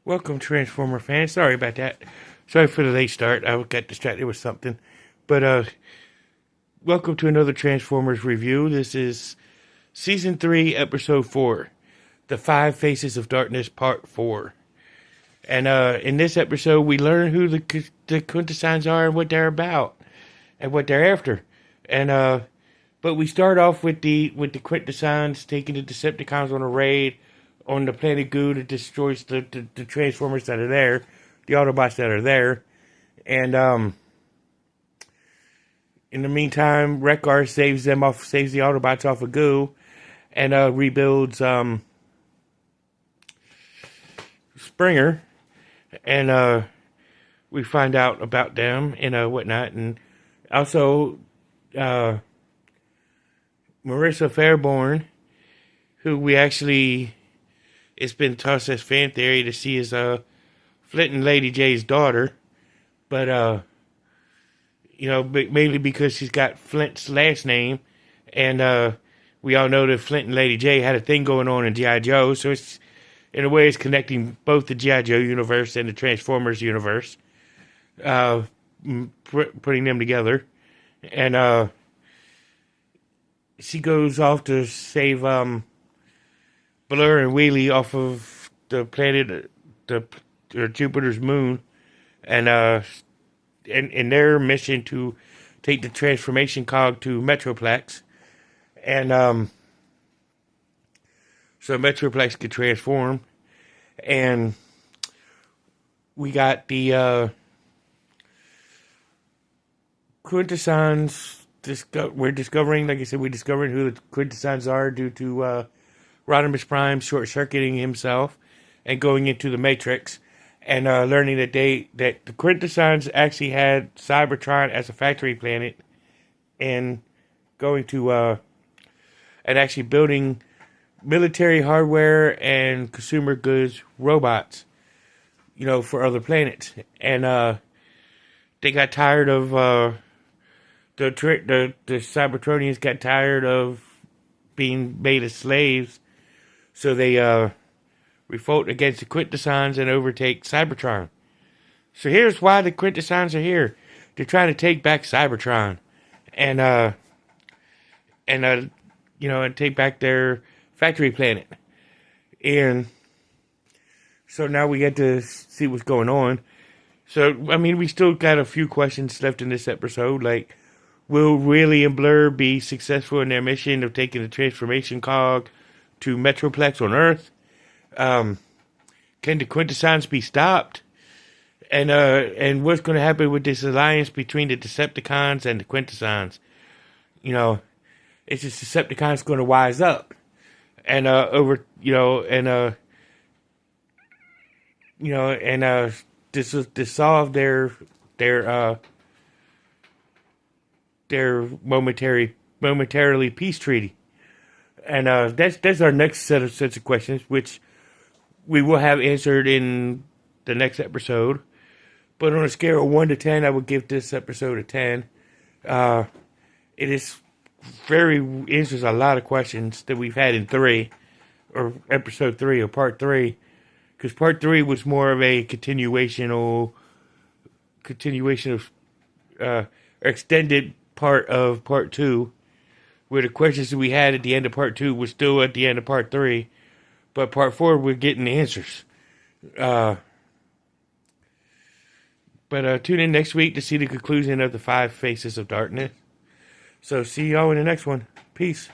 Welcome, Transformer fans. Sorry about that. Sorry for the late start. I got distracted with something. But welcome to another Transformers review. This is Season 3, Episode 4, The Five Faces of Darkness, Part 4. And in this episode, we learn who the Quintessons are and what they're about and what they're after. And but we start off with the Quintessons taking the Decepticons on a raid on the planet Goo that destroys the Transformers that are there, the Autobots that are there. And in the meantime, Wreck-Gar saves the Autobots off of Goo, and rebuilds Springer, and we find out about them and whatnot, and also Marissa Fairborn, who we actually, it's been tossed as fan theory to see as Flint and Lady J's daughter, but mainly because she's got Flint's last name, and we all know that Flint and Lady J had a thing going on in G.I. Joe, so it's, in a way, it's connecting both the G.I. Joe universe and the Transformers universe, putting them together, and she goes off to save Blur and Wheelie off of the planet, Jupiter's moon, and in their mission to take the transformation cog to Metroplex, and so Metroplex could transform, and we got the Quintessons. We're discovering, like I said, we're discovering who the Quintessons are due to Rodimus Prime short-circuiting himself and going into the Matrix, and learning that the Quintessons actually had Cybertron as a factory planet, and going to and actually building military hardware and consumer goods robots, for other planets, and they got tired of the Cybertronians got tired of being made as slaves, so they revolt against the Quintessons and overtake Cybertron. So here's why the Quintessons are here. They're trying to take back Cybertron, and take back their factory planet. And so now we get to see what's going on. So, I mean, we still got a few questions left in this episode, like, will Wheelie and Blur be successful in their mission of taking the transformation cog to Metroplex on Earth? Can the Quintessons be stopped? And what's going to happen with this alliance between the Decepticons and the Quintessons? Is the Decepticons going to wise up and dissolve their momentarily peace treaty? And that's our next sets of questions, which we will have answered in the next episode. But on a scale of 1 to 10, I would give this episode a 10. It answers a lot of questions that we've had in 3, or episode 3, or part 3. Because part 3 was more of a continuation of extended part of part 2, where the questions that we had at the end of part 2 were still at the end of part 3, but part 4 we're getting the answers. But tune in next week to see the conclusion of the Five Faces of Darkness. So see y'all in the next one. Peace.